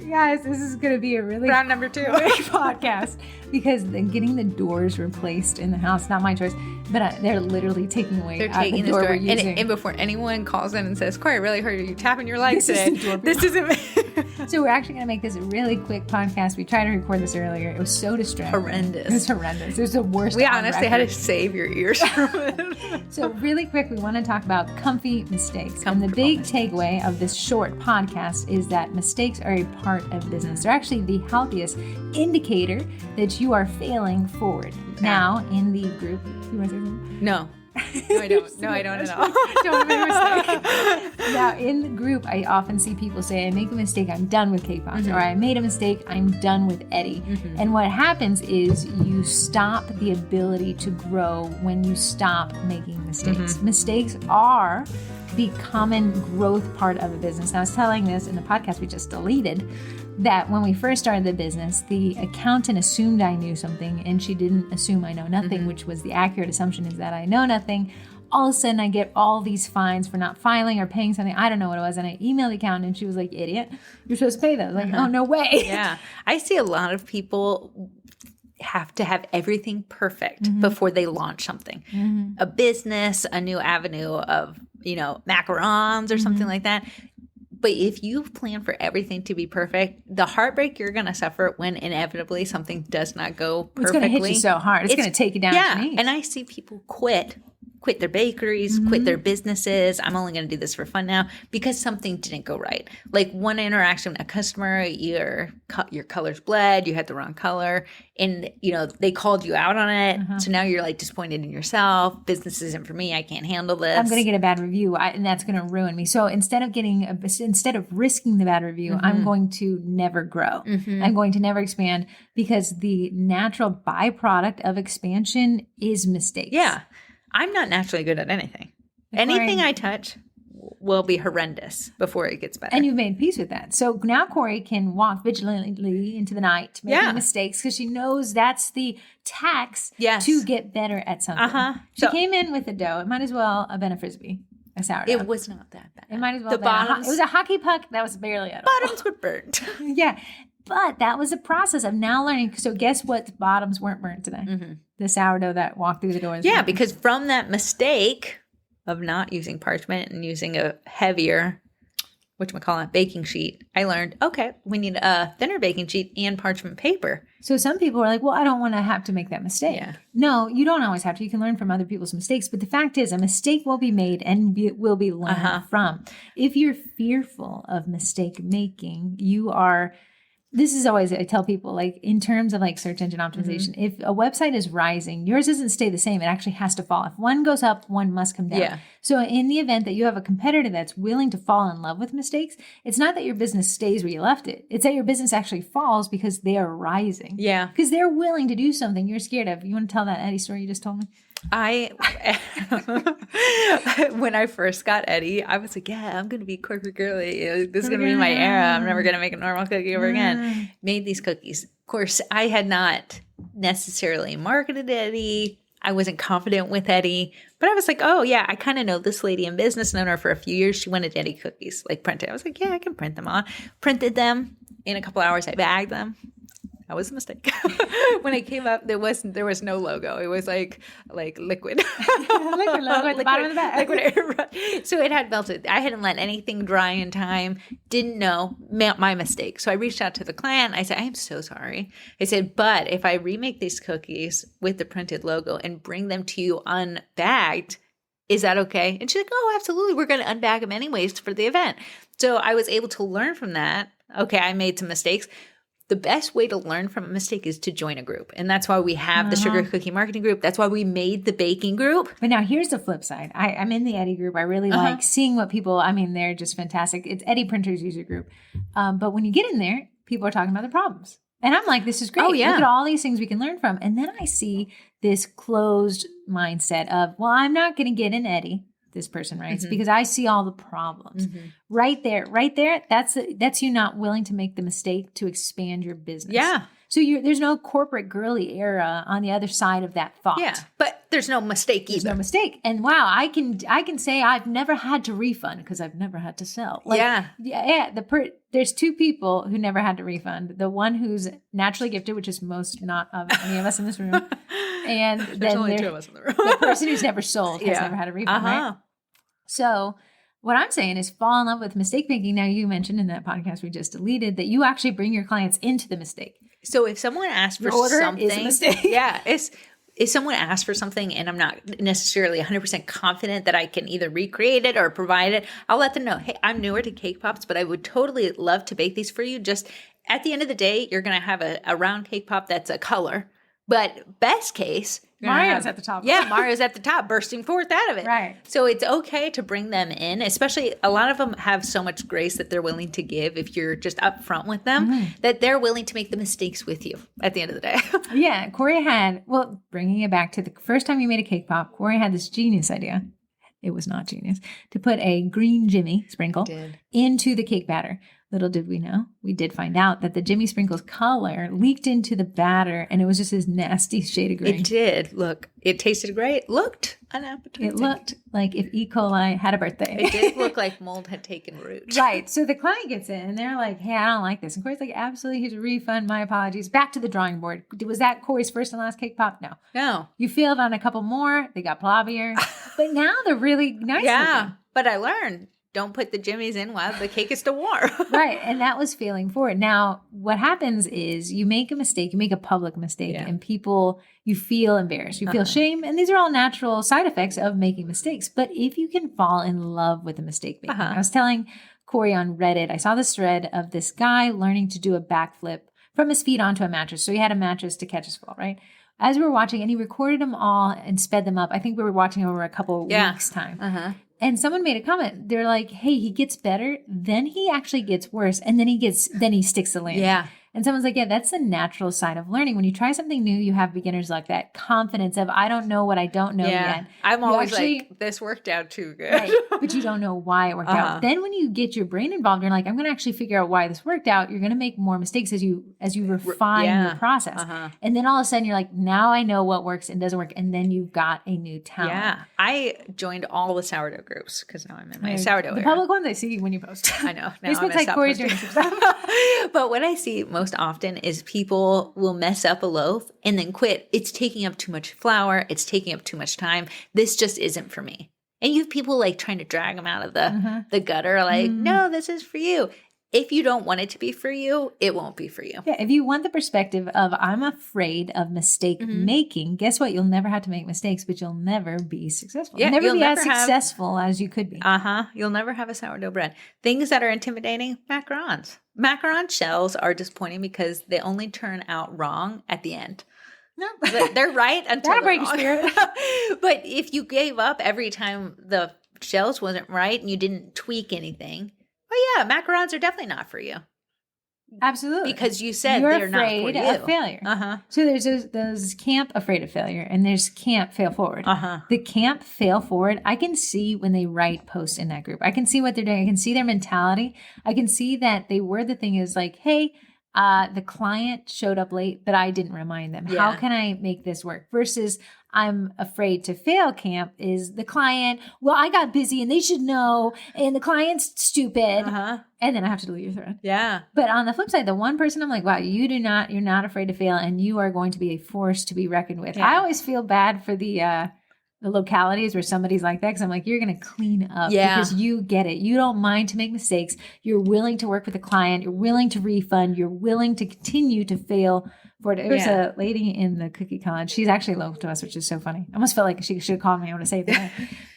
Guys, this is going to be a really round number 2 quick podcast because getting the doors replaced in the house, not my choice, but they're literally taking away They're taking the door we're using. And before anyone calls in and says, Corey, I really heard you tapping your legs today. This isn't So we're actually going to make this a really quick podcast. We tried to record this earlier. It was so distracting. Horrendous. It was horrendous. It was the worst. We honestly had to save your ears from it. So really quick, we want to talk about comfy mistakes. And the big takeaway of this short podcast is that mistakes are a part of business. They're actually the healthiest indicator that you are failing forward. Now, in the group, you want to say something? No, I don't. No, I don't at all. Don't make a mistake. Now, in the group, I often see people say, I make a mistake, I'm done with K-Pops. Or I made a mistake, I'm done with Eddie. And what happens is you stop the ability to grow when you stop making mistakes. Mistakes are the common growth part of a business. And I was telling this in the podcast we just deleted, that when we first started the business, the accountant assumed I knew something and she didn't assume I know nothing, which was the accurate assumption is that I know nothing. All of a sudden I get all these fines for not filing or paying something. I don't know what it was. And I emailed the accountant and she was like, idiot, you're supposed to pay those. Like, oh, no way. Yeah. I see a lot of people have to have everything perfect before they launch something. A business, a new avenue of, macarons or something like that. But if you plan for everything to be perfect, the heartbreak you're going to suffer when inevitably something does not go perfectly. It's going to hit you so hard. It's going to take you down to your knees. And I see people quit their bakeries, quit their businesses. I'm only going to do this for fun now because something didn't go right. Like one interaction with a customer, your colors bled, you had the wrong color, and they called you out on it. So now you're like disappointed in yourself. Business isn't for me. I can't handle this. I'm going to get a bad review, and that's going to ruin me. So instead of risking the bad review, I'm going to never grow. I'm going to never expand because the natural byproduct of expansion is mistakes. Yeah. I'm not naturally good at anything. Anything I touch will be horrendous before it gets better. And you've made peace with that. So now Corey can walk vigilantly into the night, making mistakes because she knows that's the tax to get better at something. She came in with a dough. It might as well have been a Frisbee, a sourdough. It was not that bad. It might as well have been. It was a hockey puck that was barely edible. Bottoms were burnt. Yeah. But that was a process of now learning. So guess what? Bottoms weren't burnt today. The sourdough that walked through the doors. Yeah, because from that mistake of not using parchment and using a heavier, baking sheet, I learned, okay, we need a thinner baking sheet and parchment paper. So some people are like, well, I don't want to have to make that mistake. Yeah. No, you don't always have to. You can learn from other people's mistakes. But the fact is, a mistake will be made and will be learned from. If you're fearful of mistake making, you are... This is always, I tell people, like in terms of like search engine optimization, if a website is rising, yours doesn't stay the same. It actually has to fall. If one goes up, one must come down. Yeah. So in the event that you have a competitor that's willing to fall in love with mistakes, it's not that your business stays where you left it. It's that your business actually falls because they are rising. Yeah. Because they're willing to do something you're scared of. You want to tell that Eddie story you just told me? When I first got Eddie, I was like, yeah, I'm going to be corporate girly. This is going to be my era. I'm never going to make a normal cookie ever again. Made these cookies. Of course, I had not necessarily marketed Eddie. I wasn't confident with Eddie, but I was like, oh yeah, I kind of know this lady in business, known her for a few years. She wanted Eddie cookies, like printed. I was like, yeah, I can print them on. Printed them. In a couple hours, I bagged them. That was a mistake. When it came up, there was no logo. It was like liquid. Liquid logo at the bottom of the bag. So it had melted. I hadn't let anything dry in time. Didn't know my mistake. So I reached out to the client. I said, I am so sorry. I said, but if I remake these cookies with the printed logo and bring them to you unbagged, is that okay? And she's like, oh, absolutely. We're going to unbag them anyways for the event. So I was able to learn from that. Okay, I made some mistakes. The best way to learn from a mistake is to join a group. And that's why we have the sugar cookie marketing group. That's why we made the baking group. But now here's the flip side. I'm in the Eddie group. I really like seeing what people, they're just fantastic. It's Eddie Printers user group. But when you get in there, people are talking about the problems. And I'm like, this is great. Oh, yeah. Look at all these things we can learn from. And then I see this closed mindset of, well, I'm not going to get in Eddie this person writes because I see all the problems. Right there, that's you not willing to make the mistake to expand your business. Yeah. So there's no corporate girly era on the other side of that thought. Yeah, but there's no mistake either. There's no mistake. And wow, I can say I've never had to refund because I've never had to sell. There's two people who never had to refund. The one who's naturally gifted, which is most not of any of us in this room. And there's only two of us in the room. The person who's never sold has never had a refund, right? So what I'm saying is fall in love with mistake making. Now, you mentioned in that podcast we just deleted that you actually bring your clients into the mistake. So if someone asks for something, is a mistake. If someone asks for something and I'm not necessarily 100% confident that I can either recreate it or provide it, I'll let them know, hey, I'm newer to cake pops, but I would totally love to bake these for you. Just at the end of the day, you're going to have a round cake pop that's a color. But best case, Mario's at the top. Yeah, Mario's at the top, bursting forth out of it. Right. So it's okay to bring them in, especially a lot of them have so much grace that they're willing to give if you're just upfront with them, that they're willing to make the mistakes with you at the end of the day. Yeah, Corey bringing it back to the first time you made a cake pop, Corey had this genius idea. It was not genius. To put a green Jimmy sprinkle into the cake batter. Little did we know, we did find out that the Jimmy Sprinkles color leaked into the batter and it was just this nasty shade of green. It did. Look, it tasted great. Looked unappetizing. It looked like if E. coli had a birthday. It did look like mold had taken root. Right. So the client gets in and they're like, hey, I don't like this. And Corey's like, absolutely, here's a refund. My apologies. Back to the drawing board. Was that Corey's first and last cake pop? No. You failed on a couple more. They got blobbier. But now they're really nice. Yeah. But I learned. Don't put the Jimmies in while the cake is still warm. Right. And that was failing forward. Now, what happens is you make a mistake, you make a public mistake, and you feel embarrassed. You feel shame. And these are all natural side effects of making mistakes. But if you can fall in love with a mistake making, I was telling Corey on Reddit, I saw this thread of this guy learning to do a backflip from his feet onto a mattress. So he had a mattress to catch his fall, right? As we were watching, and he recorded them all and sped them up. I think we were watching over a couple weeks' time. And someone made a comment. They're like, hey, he gets better, then he actually gets worse, and then he sticks the landing. Yeah. And someone's like, yeah, that's the natural side of learning. When you try something new, you have beginners like that confidence of, I don't know what I don't know yet. I'm always like, this worked out too good. Right, but you don't know why it worked out. Then when you get your brain involved, you're like, I'm going to actually figure out why this worked out. You're going to make more mistakes as you refine your process. And then all of a sudden you're like, now I know what works and doesn't work. And then you've got a new talent. Yeah. I joined all the sourdough groups because now I'm in my sourdough era. Public ones I see when you post. I know. Now Facebook's like Corey's doing some stuff. But what I see most often is people will mess up a loaf and then quit. It's taking up too much flour. It's taking up too much time. This just isn't for me. And you have people like trying to drag them out of the gutter. Like, no, this is for you. If you don't want it to be for you, it won't be for you. Yeah, if you want the perspective of I'm afraid of mistake making, guess what? You'll never have to make mistakes, but you'll never be successful. Yeah, you'll never be successful as you could be. You'll never have a sourdough bread. Things that are intimidating, macarons. Macaron shells are disappointing because they only turn out wrong at the end. No, they're right until that'll break your spirit. But if you gave up every time the shells wasn't right and you didn't tweak anything, oh yeah, macarons are definitely not for you. Absolutely. Because you said they're not for you. You're afraid of failure. So there's those camp afraid of failure and there's camp fail forward. The camp fail forward, I can see when they write posts in that group. I can see what they're doing. I can see their mentality. I can see that they word the thing is like, hey, the client showed up late, but I didn't remind them. How can I make this work? Versus I'm afraid to fail camp is the client, well, I got busy and they should know, and the client's stupid. And then I have to delete your thread. Yeah. But on the flip side, the one person I'm like, wow, you're not afraid to fail and you are going to be a force to be reckoned with. I always feel bad for the localities where somebody's like that because I'm like, you're going to clean up because you get it. You don't mind to make mistakes. You're willing to work with the client. You're willing to refund. You're willing to continue to fail for it. There was a lady in the cookie college. She's actually local to us, which is so funny. I almost felt like she should have called me. I want to say that.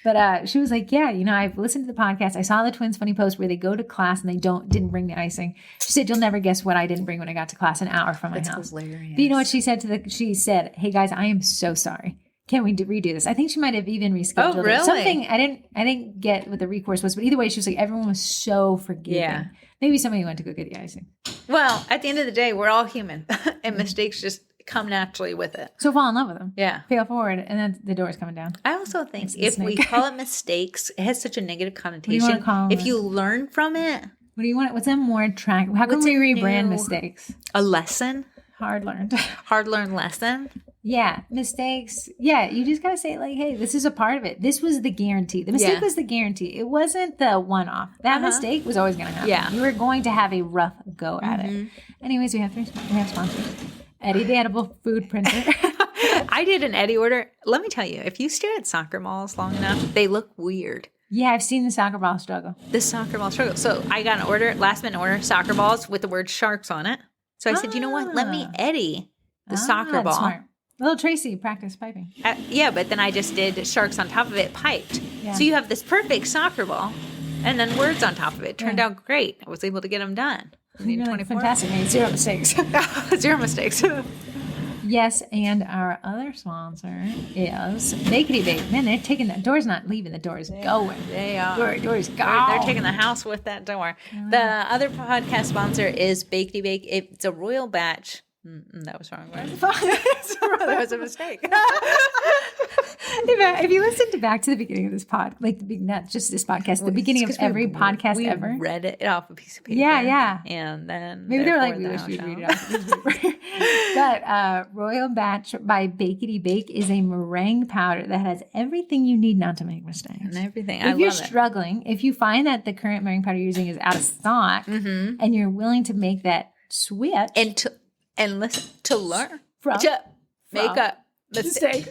But she was like, yeah, I've listened to the podcast. I saw the twins' funny post where they go to class and they didn't bring the icing. She said, you'll never guess what I didn't bring when I got to class an hour from my house. That's hilarious. But you know what she said she said, hey guys, I am so sorry. Can we redo this? I think she might have even rescheduled Oh, really? it. Something I didn't get what the recourse was, but either way, she was like, everyone was so forgiving. Yeah. Maybe somebody went to go get the icing. Well, at the end of the day, we're all human and mistakes just come naturally with it. So fall in love with them. Yeah. Fail forward, and then the door's coming down. I also think It's the if we snake. call it mistakes, it has such a negative do you connotation. wanna call If it? you learn from it, What do you want? What's a more attractive? How can What's we a rebrand new- mistakes? a lesson, Hard learned. hard learned lesson. Yeah, mistakes. Yeah, you just gotta say like, hey, this is a part of it. This was the guarantee. The mistake Yeah. was the guarantee. It wasn't the one-off. That mistake was always gonna happen. Yeah. You were going to have a rough go at it. Anyways, we have sponsors. Eddie, the edible food printer. I did an Eddie order. Let me tell you, if you stare at soccer balls long enough, they look weird. Yeah, I've seen the soccer ball struggle. The soccer ball struggle. So I got an order, last minute order, soccer balls with the word sharks on it. So I said, you know what? Let me Eddie the soccer that's ball. Smart. Little Tracy practice piping. Yeah, but then I just did sharks on top of it, piped. Yeah. So you have this perfect soccer ball, and then words on top of it. Turned Yeah. out great. I was able to get them done. You're like, fantastic. Made 0 mistakes. Zero mistakes. Yes, and our other sponsor is Bakety Bake. Man, they're taking that door's not leaving. The door's going. They are. Door's gone. They're taking the house with that door. The other podcast sponsor is Bakety Bake. It's a royal batch. That was wrong. That was a mistake. If you listen back to the beginning of this not just this podcast, the beginning of every podcast we ever. read it off a piece of paper. Yeah. And then Maybe they were like, therefore we thou wish you'd shalt. read it off the newspaper. But Royal Batch by Bakety Bake is a meringue powder that has everything you need not to make mistakes. And everything. If I you're love it. struggling, if you find that the current meringue powder you're using is out of stock and you're willing to make that switch And listen to learn From- to make from a mistake.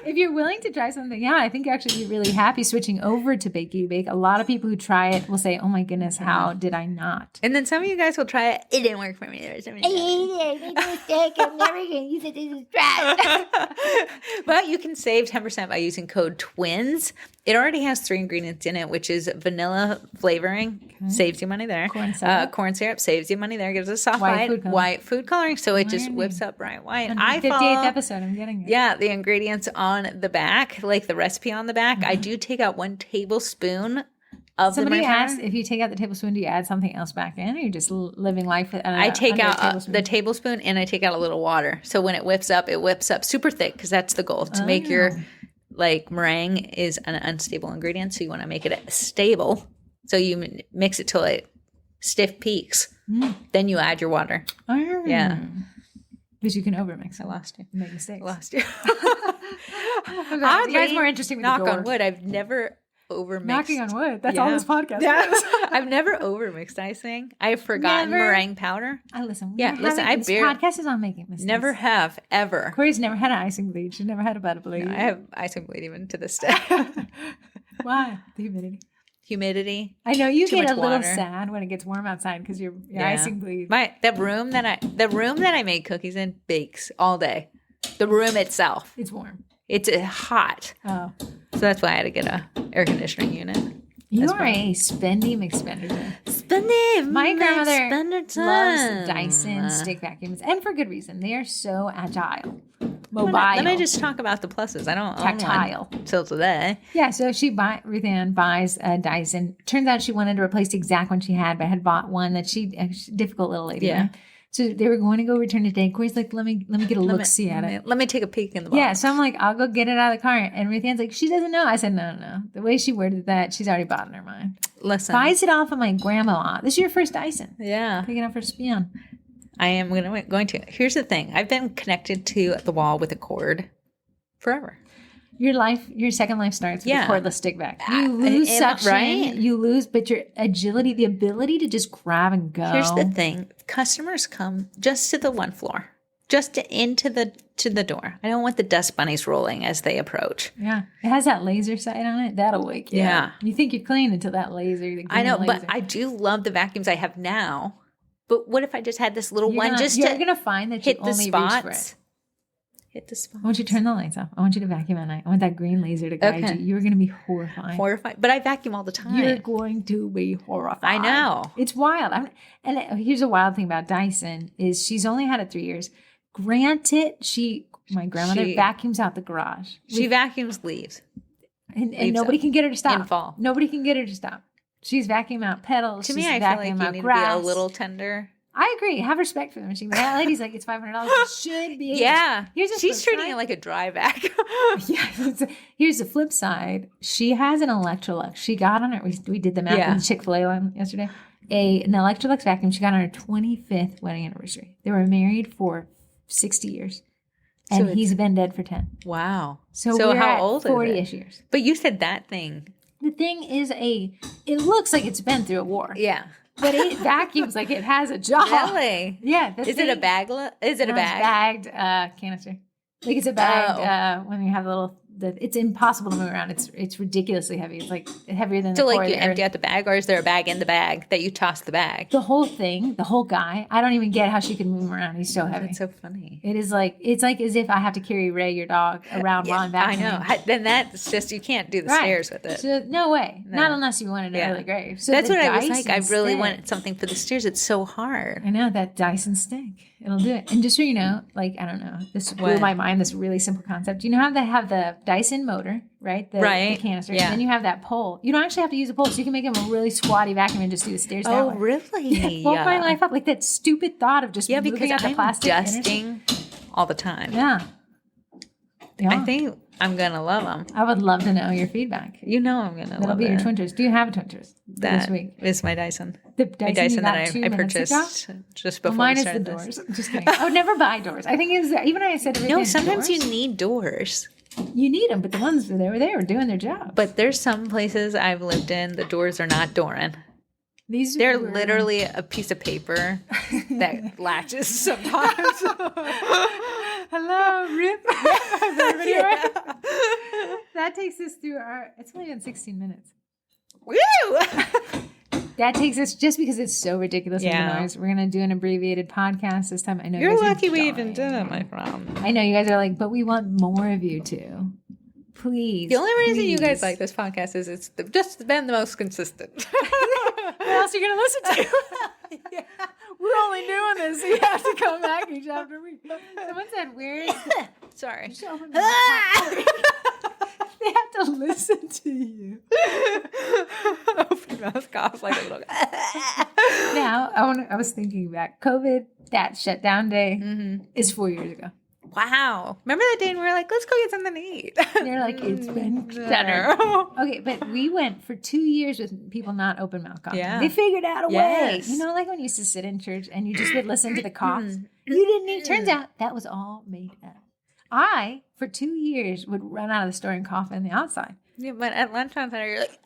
if you're willing to try something out, I think you'll actually be really happy switching over to Bakety Bake. A lot of people who try it will say, oh my goodness, how did I not? And then some of you guys will try it. It didn't work for me. There was something I'm never going to use it. This is trash. But you can save 10% by using code TWINS. It already has 3 ingredients in it, which is vanilla flavoring, saves you money there. Corn syrup. Saves you money there. Gives us soft White white food food coloring, so it just Learning. whips up bright white. 58th episode, I'm getting it. Yeah, the ingredients on the back, like the recipe on the back. I do take out 1 tablespoon of Somebody the asked if you take out the tablespoon, do you add something else back in, or you're just living life? I take under a out tablespoon? the tablespoon and I take out a little water. So when it whips up super thick because that's the goal to make your meringue is an unstable ingredient. So you want to make it stable. So you mix it till it stiff peaks. Then you add your water. Oh. Yeah. Because you can overmix it. I lost you. Make mistakes. Lost you. You guys more interesting with knock the door. on wood. I've never overmixed. Knocking on wood. That's all this podcast Yeah. is. I've never overmixed icing. I've forgotten Never. meringue powder. Listen. This podcast is on making mistakes. Never have, ever. Corey's never had an icing bleed. She's never had a butter bleed. I have icing bleed even to this day. Why? The humidity. Humidity. I know you Too get much a little water. sad when it gets warm outside because your Yeah. icing bleeds. The room that I make cookies in bakes all day. The room itself. It's warm. It's hot. Oh. So that's why I had to get a air conditioning unit. You That's are a spendy McSpenderton. Spending My grandmother loves loves Dyson stick vacuums, and for good reason. They are so agile, mobile. Let me just talk about the pluses. I don't Tactile. own one till today. Yeah, so Ruth Ann buys a Dyson. Turns out she wanted to replace the exact one she had, but had bought one that difficult little lady. Yeah. Right? So they were going to go return it today. Corey's like, let me get a look-see at it. Let me take a peek in the box. Yeah, so I'm like, I'll go get it out of the car. And Ruth Ann's like, she doesn't know. I said, no. The way she worded that, she's already bought in her mind. Listen. Buys it off of my grandma. This is your first Dyson. Yeah. Picking up for Spion. I am going to. Here's the thing. I've been connected to the wall with a cord forever. Your second life starts with a cordless stick vac. You I lose am, suction, right? you lose, but your agility, the ability to just grab and go. Here's the thing. Customers come just to the one floor, just into the door. I don't want the dust bunnies rolling as they approach. Yeah. It has that laser sight on it. That'll wake you Yeah. up. You think you're clean until that laser. The I know, green but laser. I do love the vacuums I have now. But what if I just had this little You're one gonna, just you're to going to find that you hit the only reach for spots? it. Hit the spots. I want you to turn the lights off. I want you to vacuum at night. I want that green laser to guide Okay. you. You're going to be horrified. Horrified. But I vacuum all the time. You're going to be horrified. I know. It's wild. Here's a wild thing about Dyson is she's only had it 3 years. Granted, my grandmother vacuums out the garage. She vacuums leaves. And nobody can get her to stop. In fall. Nobody can get her to stop. She's vacuuming out pedals. To me, she's I feel like vacuuming you out need grass. to be a little tender. I agree. Have respect for the machine. But that lady's like, it's $500. It should be. Yeah. She's treating it like a dry vac. Yeah. Here's the flip side. She has an Electrolux. She got on it. We did the math in the Chick-fil-A line yesterday. An Electrolux vacuum. She got on her 25th wedding anniversary. They were married for 60 years. And he's been dead for 10. Wow. So we're how old is it? 40-ish years. But you said that thing. The thing is it looks like it's been through a war. Yeah. But it vacuums like it has a job. Really? Yeah. Is it a bag? Is it a bag? It's bagged canister. Like it's a bagged when you have the little. It's impossible to move around. It's ridiculously heavy. It's like heavier than the core of the empty earth. out the bag, or is there a bag in the bag that you toss the bag? The whole thing, the whole guy. I don't even get how she can move him around. He's so heavy. That's so funny. It's like as if I have to carry Ray, your dog, around while I'm vacuuming. I know. Then that's just you can't do the stairs with it. So, no way. No. Not unless you wanted an early grave. So that's what I was Dyson like. I really stick, wanted something for the stairs. It's so hard. I know that Dyson stick. It'll do it. And just so you know, like, I don't know, this blew my mind, this really simple concept. You know how they have the Dyson motor, right? The canister. Yeah. And then you have that pole. You don't actually have to use a pole, so you can make them a really squatty vacuum and just do the stairs that way. Oh, really? Yeah, woke my life up. Like that stupid thought of just moving out the plastic. Dusting all the time. Yeah. I think I'm going to love them. I would love to know your feedback. You know I'm going to love it. That'll be your twinters. Do you have a twinters this week? Is my Dyson. The Dyson that I purchased just before mine is the doors. Just kidding. I would never buy doors. I think even I said no, sometimes you need doors. You need them, but the ones that were there were doing their job. But there's some places I've lived in, the doors are not dooring. They're literally a piece of paper that latches sometimes. Hello, Rip. That takes us through it's only been 16 minutes. Woo! That takes us, just because it's so ridiculous with the noise, we're going to do an abbreviated podcast this time. I know you're lucky we even did it, my friend. I know you guys are like, but we want more of you too. Please. The only reason you guys like this podcast is it's just been the most consistent. What else are you going to listen to? Yeah. We're only doing this, so you have to come back each after week. Someone said, where's the... Sorry. They have to listen to you. Open mouth cough like a little... Now, I was thinking back. COVID, that shutdown day is 4 years ago. Wow. Remember that day when we were like, let's go get something to eat? And they're like, it's been better. Okay, but we went for 2 years with people not open mouth coughing. Yeah. They figured out a way. You know, like when you used to sit in church and you just would listen to the coughs? You didn't need... Turns out that was all made up. I, for 2 years, would run out of the store and cough in the outside. Yeah, but at lunchtime center, you're like...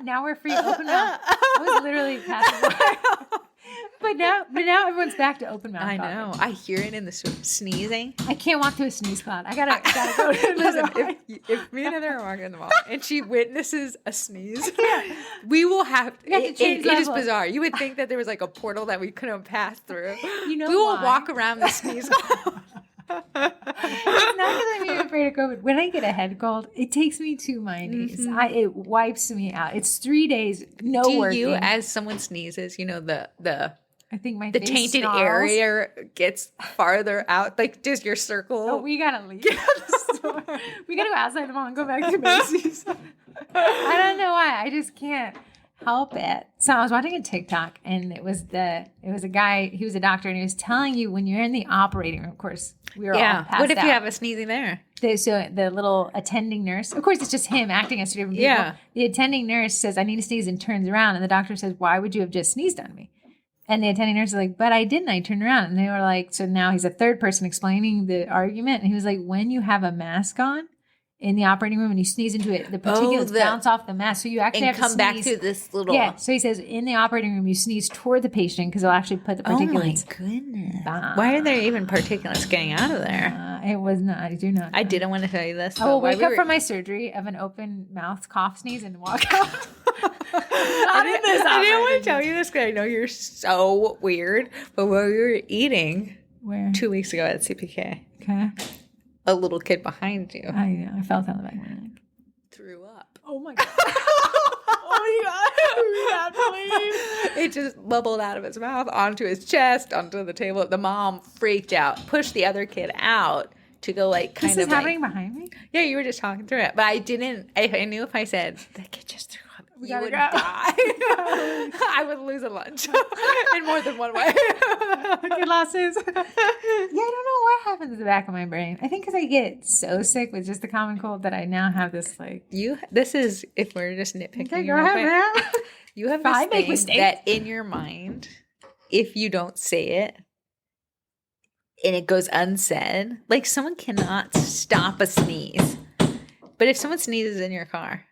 now we're free open mouth. I was literally passing by. But now everyone's back to open mouth. I know. I hear it in the sneezing. I can't walk to a sneeze cloud. I gotta go to another one. If me and Heather are walking in the mall and she witnesses a sneeze, we will have it is bizarre. You would think that there was like a portal that we couldn't pass through. You know, we will walk around the sneeze cloud. It's not because I'm even afraid of COVID. When I get a head cold, it takes me to my knees. It wipes me out. It's 3 days, no working. Do you, as someone sneezes, you know, I think the tainted area gets farther out. Like, does your circle? Oh, we gotta leave the store. We gotta go outside the mall and go back to Macy's. I don't know why. I just can't help it. So I was watching a TikTok, and it was a guy. He was a doctor, and he was telling you when you're in the operating room. Of course, we were all passed out. What if you have a sneezing there? So the little attending nurse, of course, it's just him acting as two different people. Yeah. The attending nurse says, "I need to sneeze," and turns around, and the doctor says, "Why would you have just sneezed on me?" And the attending nurse is like, "But I didn't. I turned around." And they were like, so now he's a third person explaining the argument. And he was like, when you have a mask on in the operating room and you sneeze into it, the particulates bounce off the mask. So you actually have to come sneeze. Back to this little... Yeah. So he says in the operating room, you sneeze toward the patient because it'll actually put the particulates... Oh, my goodness. Why are there even particulates getting out of there? It was not. I do not know. I didn't want to tell you this. I will wake up from my surgery of an open mouth cough sneeze and walk out. I didn't want to tell you this because I know you're so weird. But when we were eating 2 weeks ago at CPK, a little kid behind you. I know. I felt on the back of my neck. Threw up. Oh my god. It just bubbled out of his mouth onto his chest, onto the table. The mom freaked out, pushed the other kid out to go This is happening behind me? Yeah, you were just talking through it. But I didn't. I knew if I said, that kid just threw up. you would die. I would lose a lunch in more than one way. Good losses. Yeah, I don't know what happens in the back of my brain. I think because I get so sick with just the common cold that I now have this like. This is, if we're just nitpicking. Okay, go ahead, man. You have this thing that in your mind, if you don't say it, and it goes unsaid, like someone cannot stop a sneeze. But if someone sneezes in your car,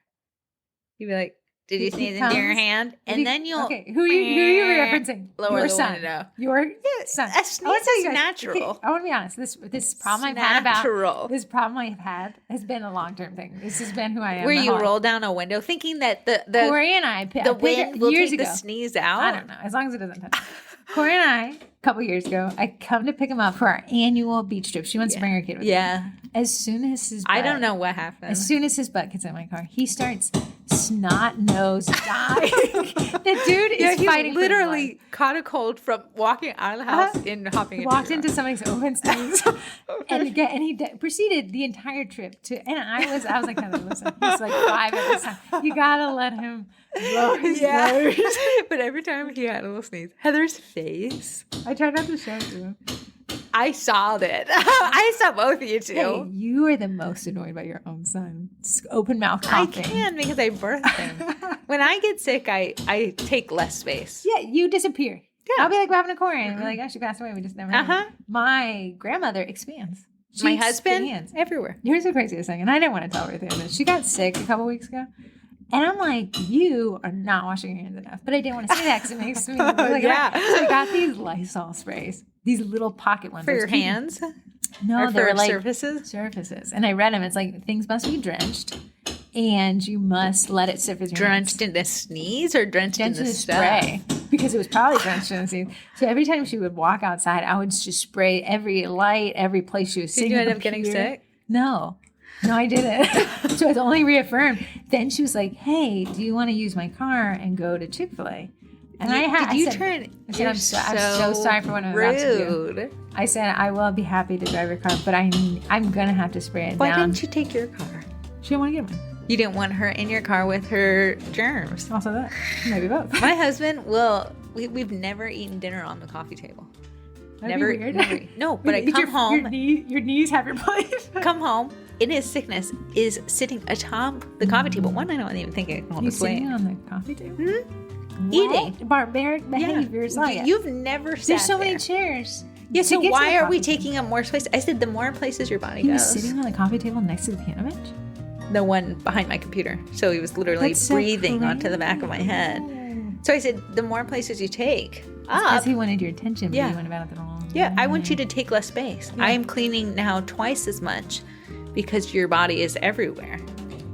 you'd be like, did you sneeze into your hand? And then you'll... Okay, who are you referencing? Lower your the son. window. Your son. A sneeze is natural. Okay, I want to be honest. This problem I've had has been a long-term thing. This has been who I am. Where you roll down a window thinking that the Corey and I wind will take the sneeze out? I don't know. As long as it doesn't touch. Corey and I, a couple years ago, I come to pick him up for our annual beach trip. She wants to bring her kid with her. As soon as his butt, I don't know what happened. As soon as his butt gets in my car, he starts snot nose dying. The dude is fighting. He literally caught a cold from walking out of the house and hopping into walked into somebody's open sneeze and he proceeded the entire trip to. And I was like, Heather, listen, he's like 5 at this time. You gotta let him blow his nose. But every time he had a little sneeze, Heather's face. I tried not to show it to him. I saw that. I saw both of you two. Hey, you are the most annoyed by your own son. Open mouth coughing. I can because I birthed him. When I get sick, I take less space. Yeah, you disappear. Yeah. I'll be like, what happened to Corey? And we're like, oh, she passed away. We just never know. My grandmother expands. My husband? Everywhere. Here's the craziest thing. And I didn't want to tell her this. She got sick a couple weeks ago. And I'm like, you are not washing your hands enough. But I didn't want to say that because it makes me look like So I got these Lysol sprays. These little pocket ones. For your hands? No, they're like surfaces? Surfaces. And I read them. It's like things must be drenched. And you must let it sit for 3 minutes. Drenched in the sneeze or drenched in the spray? Because it was probably drenched in the sneeze. So every time she would walk outside, I would just spray every light, every place she was sitting. Did you end up getting sick? No, I didn't. So it's only reaffirmed. Then she was like, hey, do you want to use my car and go to Chick-fil-a? And I said, I'm so sorry for what I'm about to do. I said, I will be happy to drive your car, but I'm going to have to spray it down. Why didn't you take your car? She didn't want to get one. You didn't want her in your car with her germs. Also that. Maybe both. My husband we've never eaten dinner on the coffee table. That'd be weird. Never. No, but I come home. Your knees have your place. Come home. In his sickness, is sitting atop the coffee table. One, I don't even think I can hold his weight. Sitting on the coffee table? Mm-hmm. Eating. Barbaric behaviors. Yeah. You've never sat There's so many chairs. Yeah, so why are we taking up more space? I said the more places your body goes. He was sitting on the coffee table next to the piano bench? The one behind my computer. So he was literally breathing onto the back of my head. So I said, the more places you take up. Because he wanted your attention, but you went about it the wrong way. Yeah, I want you to take less space. Yeah. I am cleaning now twice as much because your body is everywhere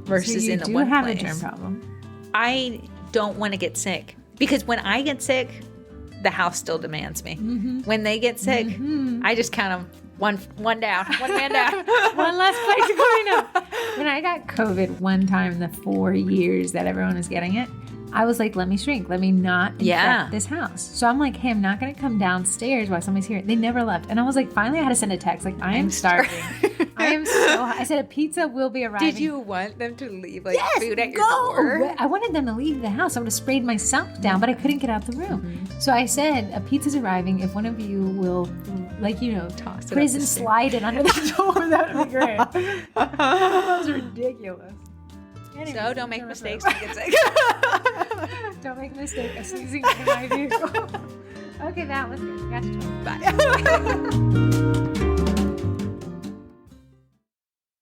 versus in the one place. You do have a germ problem. I don't want to get sick because when I get sick, the house still demands me. Mm-hmm. When they get sick, I just count them. One down, one man down. One less place going up. When I got COVID one time in the 4 years that everyone was getting it, I was like, let me shrink. Let me not infect this house. So I'm like, hey, I'm not going to come downstairs while somebody's here. They never left. And I was like, finally I had to send a text. Like, I am starving. I said, a pizza will be arriving. Did you want them to leave food at your door? I wanted them to leave the house. I would have sprayed myself down, but I couldn't get out the room. Mm-hmm. So I said, a pizza's arriving. If one of you will, toss it, prison slide it under the door, that would be great. That was ridiculous. Anyways, so don't make mistakes and get sick. Don't make a mistake of sneezing in my vehicle. Okay, that was good. Gotcha. Bye.